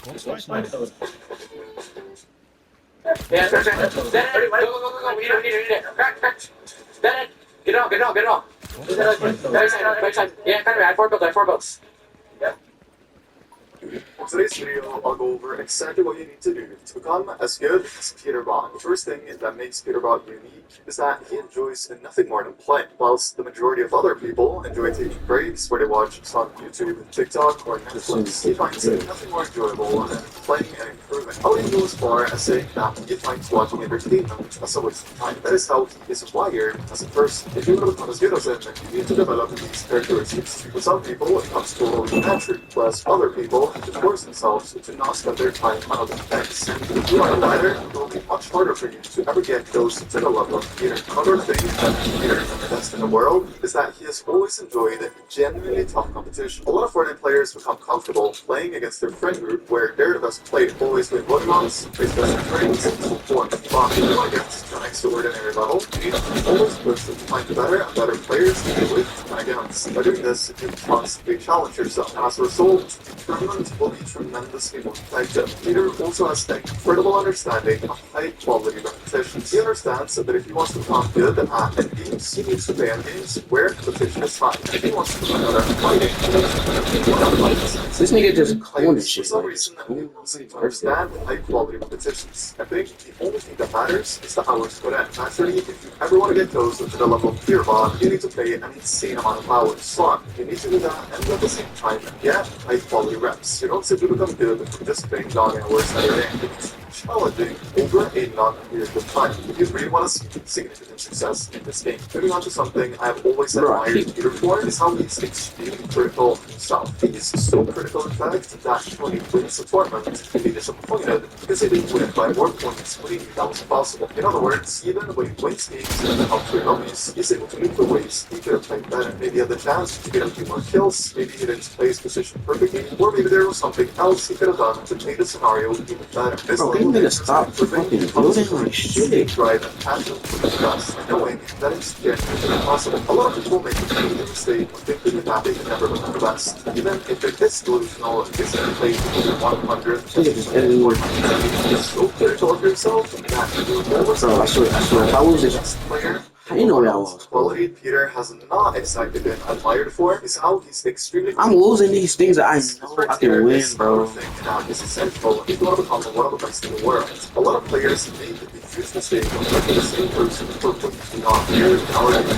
Yeah, go, we need it. Crack. Get it off. Right side. Yeah, kind of, I have 4 builds. For today's video, I'll go over exactly what you need to do to become as good as Peter Bot. The first thing that makes Peter Bot unique is that he enjoys nothing more than playing, whilst the majority of other people enjoy taking breaks where they watch some YouTube, TikTok, or Netflix. He finds nothing more enjoyable than playing and improving. I would go as far as saying that he finds watching entertainment as a waste of time. That is how he is wired as a person. If you want to become as good as him, you need to develop these characteristics. For some people, it comes totally natural, whereas other people to force themselves to not spend their time on other things. If you are a writer, it will be much harder for you to ever get close to the level of Peter. Another thing that Peter is the best in the world is that he has always enjoyed genuinely tough competition. A lot of Fortnite players become comfortable playing against their friend group where they're the best player, always win one-on-ones, face best friends, and so forth. But if you want to get to an extraordinary level, you need to always push to find better and better players to play with and against. By doing this, you constantly challenge yourself. As a result, tournament will be tremendously more effective. Peter also has an incredible understanding of high-quality repetitions. He understands that if he wants to become good at games, he needs to play on games where competition is high. If he wants to become better at fighting, he needs to fight. This nigga just corner shit. For some reason, he wants to understand high-quality repetitions. I think the only thing that matters is the hours put in. Naturally, if you ever want to get close to the level of Peter Bot, you need to play an insane amount of hours. But you need to do that and at the same time get high-quality reps. You don't simply become good from just playing long hours every day. It's challenging over a long period of time. If you really want to see significant success in this game. Moving on to something I've always admired Peter for is how he's extremely critical of himself. He's so critical, in fact, that when he wins a tournament, he'll be disappointed because he didn't win by more points when he knew that was possible. In other words, even when he wins games in the top 3 lobbies, he's able to look for ways he could have played better. Maybe he had the chance to get a few more kills, maybe he didn't play his position perfectly, or maybe there was something else he could have done to make the scenario even better. This Bro, they stop fucking building like shit. Drive and passion for the best, knowing that it's genuinely possible. A lot of people make the mistake of thinking that they can never become the best, even if it is delusional and gets played to 100. You're so critical of yourself that you will always I swear, if I was a player. I didn't know that was. Quality Peter has not exactly been admired for is how he's extremely. I'm losing these things that I know I can win, bro. That is essential if you want to become one of the best in the world. A lot of players make the huge mistake of letting the same person for putting on years and hours and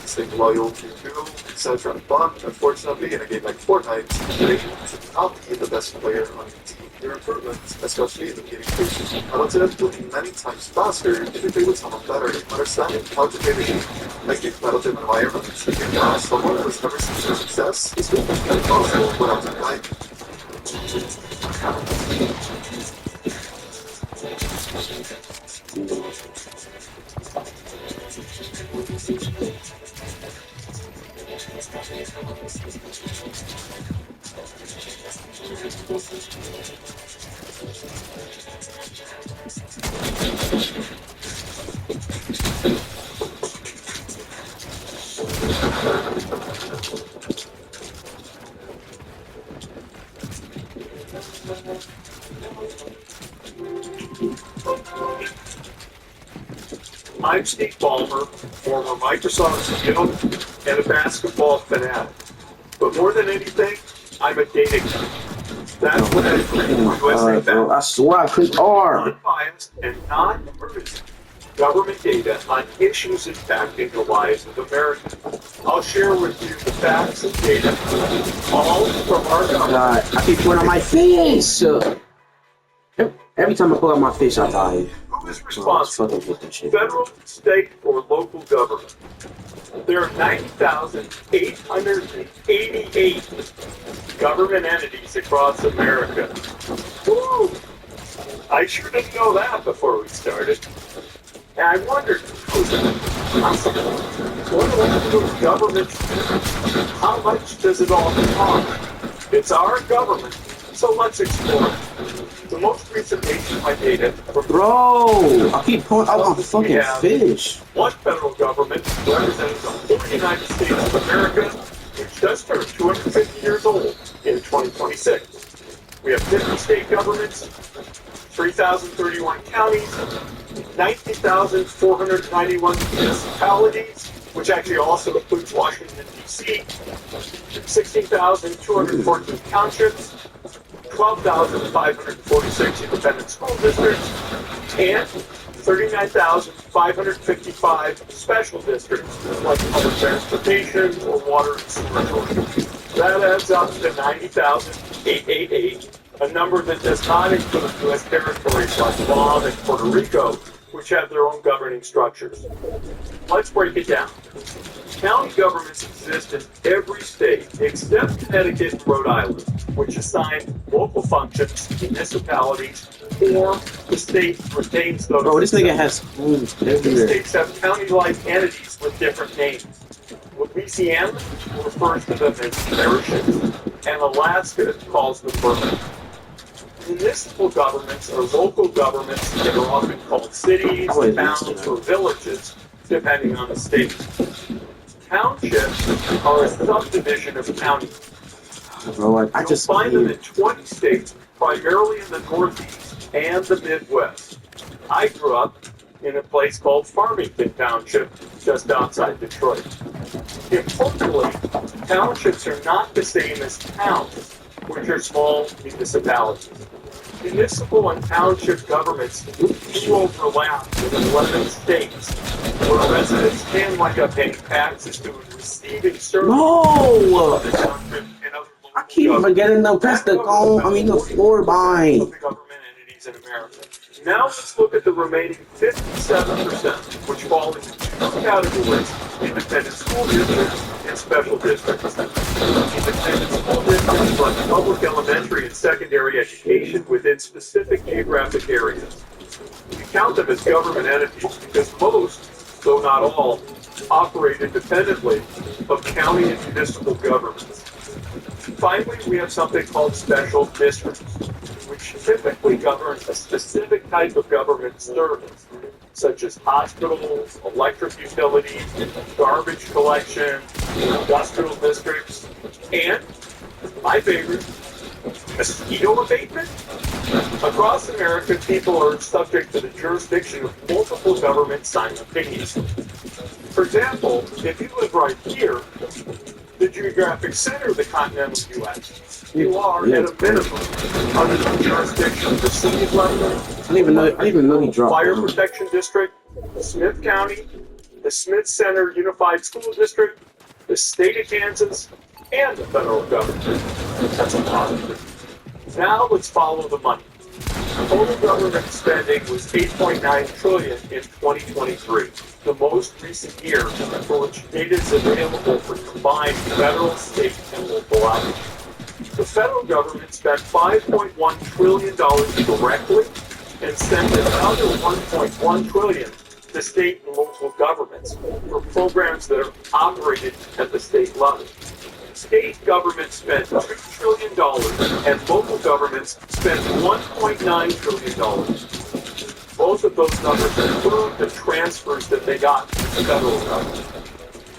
staying loyal to you, etc. But unfortunately, in a game like Fortnite, they should not be the best player on your team. Your improvements, especially in the beginning stages, I want to do many times faster if you play with someone better. Understanding how to play the game, like the competitive environment, if you ask someone who has never seen your success, is going to be impossible without a guide. I'm Steve Ballmer, former Microsoft CEO and a basketball fanatic. But more than anything, I'm a data geek. That's what I do. I swear I clicked R. Unbiased and non-partisan government data on issues impacting the lives of Americans. I'll share with you the facts and data, all from our government. God, I keep putting on my face. Every time I pull out my face, I die. Who is responsible? Federal, state, or local government. There are 90,888 government entities across America. Woo! I sure didn't know that before we started. And I wondered, what do those governments do? How much does it all cost? It's our government, so let's explore it. The most recent nationwide data. Bro, I keep pulling out my fucking fish. One federal government representing the whole United States of America, which does turn 250 years old in 2026. We have 50 state governments, 3,031 counties, 19,491 municipalities, which actually also includes Washington, D.C., 16,214 townships, 12,546 independent school districts, and 39,555 special districts, like public transportation or water and sewer authority. That adds up to 90,888, a number that does not include U.S. territories like Guam and Puerto Rico, which have their own governing structures. Let's break it down. County governments exist in every state except Connecticut and Rhode Island, which assign local functions to municipalities, or the state retains those. Bro, this nigga has spoons These everywhere. states have county-like entities with different names. Louisiana refers to them as parishes, and Alaska calls them boroughs. Municipal governments are local governments that are often called cities, towns, or villages, depending on the state. Townships are a subdivision of counties. Bro, I You'll just find them in 20 states, primarily in the Northeast and the Midwest. I grew up in a place called Farmington Township, just outside Detroit. Importantly, townships are not the same as towns, which are small municipalities. Municipal and township governments do overlap with 11 states, where residents can wind up paying taxes to receiving services No! of the township and other local I keep forgetting to press the the floor bind. of the government entities in America. Now let's look at the remaining 57%, which fall into two categories: independent school districts and special districts. Independent school districts run public elementary and secondary education within specific geographic areas. We count them as government entities because most, though not all, operate independently of county and municipal governments. Finally, we have something called special districts, which typically govern a specific type of government service, such as hospitals, electric utilities, garbage collection, industrial districts, and, my favorite, mosquito abatement. Across America, people are subject to the jurisdiction of multiple governments simultaneously. For example, if you live right here, the geographic center of the continental U.S., you are, at a minimum, under the jurisdiction of the city of Lebanon, I didn't even know he dropped Fire down. Protection District, Smith County, the Smith Center Unified School District, the state of Kansas, and the federal government. That's a positive. Now let's follow the money. Total government spending was $8.9 trillion in 2023, the most recent year for which data is available for combined federal, state, and local outreach. The federal government spent $5.1 trillion directly and sent another $1.1 trillion to state and local governments for programs that are operated at the state level. State governments spent $2 trillion and local governments spent $1.9 trillion. Both of those numbers include the transfers that they got from the federal government.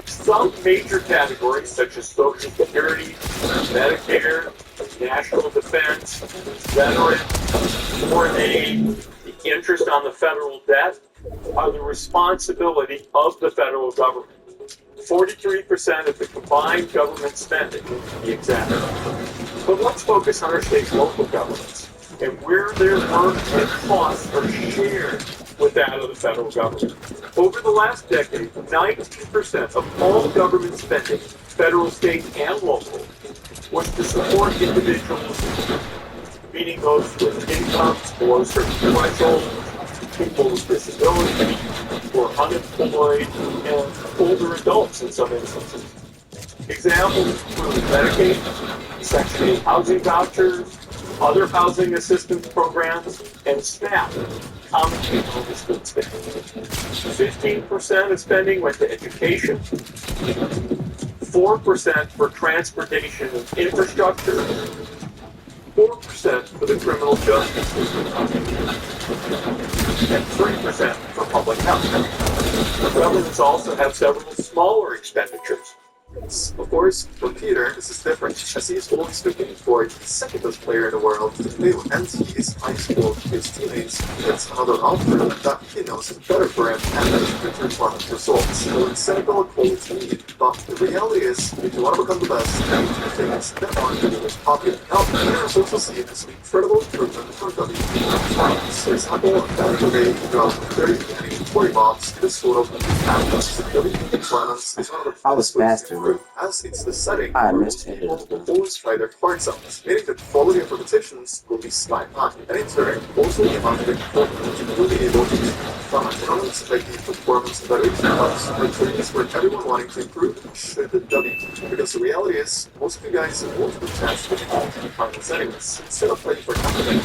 Some major categories, such as Social Security, Medicare, National Defense, Veterans, Foreign Aid, the interest on the federal debt, are the responsibility of the federal government. 43% of the combined government spending, to be exact. But let's focus on our state and local governments and where their work and costs are shared with that of the federal government. Over the last decade, 19% of all government spending, federal, state, and local, was to support individuals, meaning those with incomes below certain thresholds, people with disabilities, who are unemployed, and older adults in some instances. Examples include Medicaid, Section 8 housing vouchers, other housing assistance programs, and SNAP, commonly known as food stamps. 15% of spending went to education, 4% for transportation and infrastructure, 4% for the criminal justice system, and 3% for public health. Governments also have several smaller expenditures. settings. Of course, for Peter, this is different, as he is always looking for the second best player in the world to fail, and he is ice cold to his teammates. It's another offer that he knows is better for him and that is good for his results. So it's cynical quality need, but the reality is, if you want to become the best, you need to do things that aren't really as popular. Now, Peter is also seen as an incredible improvement for WP. For example, back in the day, he dropped 30 and 40 bombs in the sort of campus. WP deployments is one of the I was best ways to faster, improve, as it's the setting I where missed most it. people will always try their hearts out, meaning the quality of repetitions will be sky high, and in turn, also the amount of improvement you will be able to do from tournaments like the performance evaluation cups or tournaments where everyone wanting to improve should W. Because the reality is, most of you guys won't have a chance to get into the final settings. Instead of playing for nothing,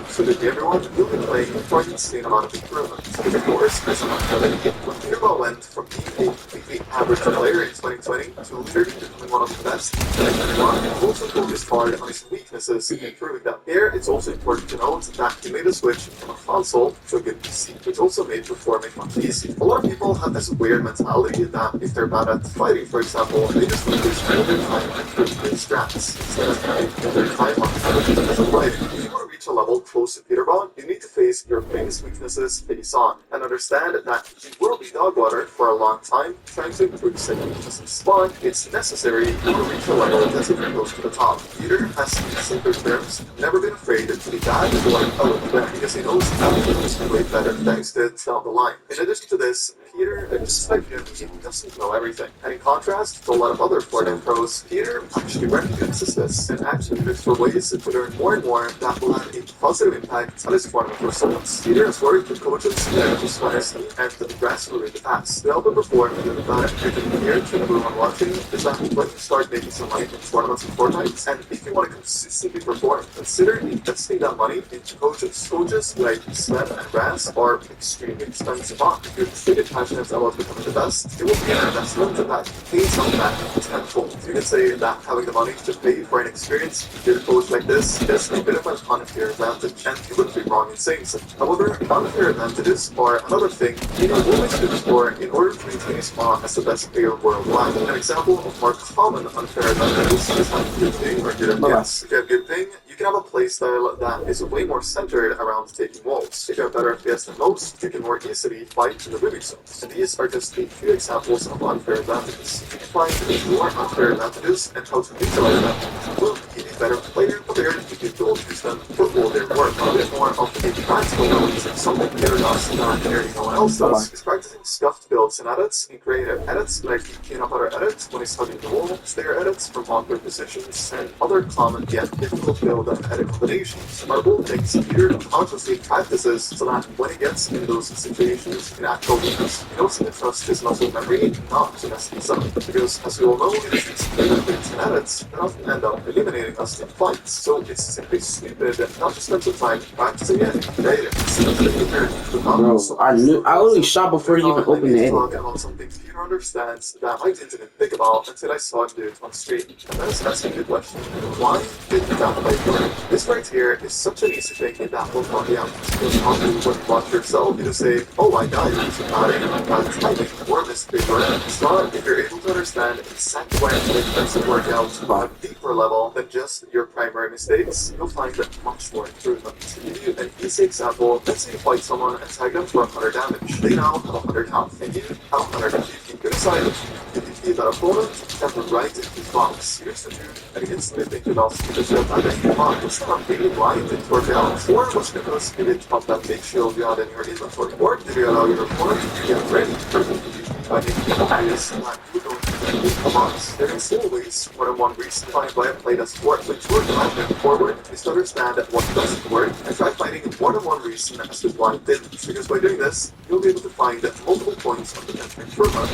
so that everyone will be playing for an insane amount of improvement. Because of course, as I'm not telling you, when Peter went from being a completely average player in 2020 to literally becoming one of the best in 2021, he also focused hard on his weaknesses in improving them. Here, it's also important to note that he made a switch from a console to a good PC, which also made performing much easier. A lot of people have this weird mentality that if they're bad at fighting, for example, they just want to spend their time on improving their strats instead of spending their time on fighting. If you want to reach a level close to Peter Bond, you need to face your biggest weaknesses face on and understand that you will be dog water for a long time trying to improve said weaknesses. But it's necessary to reach a level that's even close to the top. Peter has, in simpler terms, never been afraid to be bad or elite because he knows that he can play better thanks to it down the line. In addition to this, Peter, just like him, he doesn't know everything. And in contrast to a lot of other Fortnite pros, Peter actually recognizes this and actually looks for ways to learn more and more that will have a positive impact on his Fortnite results. Peter has worked with coaches like his honesty and the grassroots in the past to help him perform even better. And here to everyone watching is that when you start making some money from tournaments in Fortnite, and if you want to consistently perform, consider investing that money into coaches. Coaches like Sven and Raz are extremely expensive. If you're truly passionate about becoming the best, it will be an investment that pays off back tenfold. You can say that having the money to pay for an experience with a coach like this is a bit of an unfair advantage, and you wouldn't be wrong in saying so. However, unfair advantages are another thing you will always look for in order to maintain a spot as the best player worldwide. An example of more common unfair advantages is having good ping or good FPS. If you have good ping, you can have a playstyle that is way more centered around taking walls. If you have better FPS than most, you can more easily fight in the living zones. And these are just a few examples of unfair advantages. You can find more unfair advantages and how to utilize them. You will be a better player compared if you don't use them for all their work. A bit more of a practical knowledge, something Peter does that nearly no one else does, is practicing scuffed builds and edits and creative edits like the peanut butter edits when he's hugging the wall, stair edits from awkward positions, and other common yet difficult build and edit combinations are all things Peter consciously practices so that when he gets in those situations in actual games, he knows to trust his muscle memory not to mess things up. Because as we all know, it's these creative things and edits that often end up eliminating us in fights. So it's simply stupid not to spend some time practicing it and creating Bro, I only shot before you even opened the edit. Talking about something Peter understands that I didn't even think about until I saw him do it on stream. And that is asking the question, why did that play work? This right here is such an easy thing in that will not be out. Because often when you watch yourself, you just say, oh my god, you're using bad timing, or mystery work. So if you're able to understand exactly why it doesn't work out on a deeper level than just your primary mistakes, you'll find that much more improvement. To give you an easy example, let's say you fight someone and tag them for 100 damage. They now have 100 health, and you have 100 HP. You decide to defeat that opponent and put right into his box. Here's the dude, and you instantly think you lost because you have that command. It's not really right into your balance. Or was it because you didn't pop that big shield you had in your inventory? Or did you allow your opponent to get ready for the by making obvious that you don't need commands? There is always more than one reason why I play that sport, which we're driving forward is to understand what doesn't work and try finding more than one reason as to why it didn't. Because by doing this, you'll be able to find multiple points of potential improvement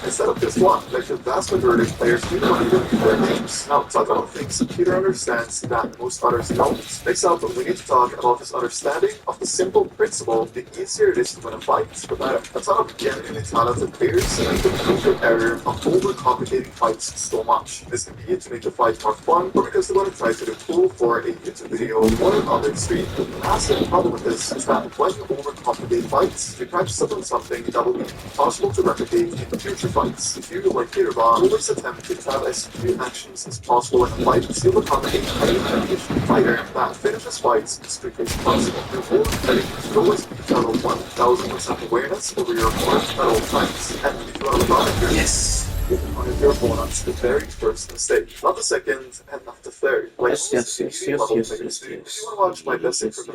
instead of just one, like the vast majority of players do not even in their games. Now, talk about things Peter understands that most others don't. Next up, we need to talk about his understanding of the simple principle: the easier it is to win a fight, the better. A ton of genuinely talented players make the crucial error of overcomplicating fights so much. This can be to make the fight more fun, or because they want to try to do cool for a YouTube video or on their stream. massive problem with this is that when you overcomplicate fights, you practice upon something that will be impossible to replicate in future fights. If you, like Peter Bond, always attempt to have as few actions as possible in a fight, you'll become a highly efficient fighter that finishes fights as quickly as possible. Your goal in fighting should always be to have a 1000% awareness over your opponent at all times. And if you are running your one of your opponents the very first mistake, not the second and not the third. Like Yes, yes, yes, yes, level yes, players yes, do. yes. If you want to watch my best Yes, information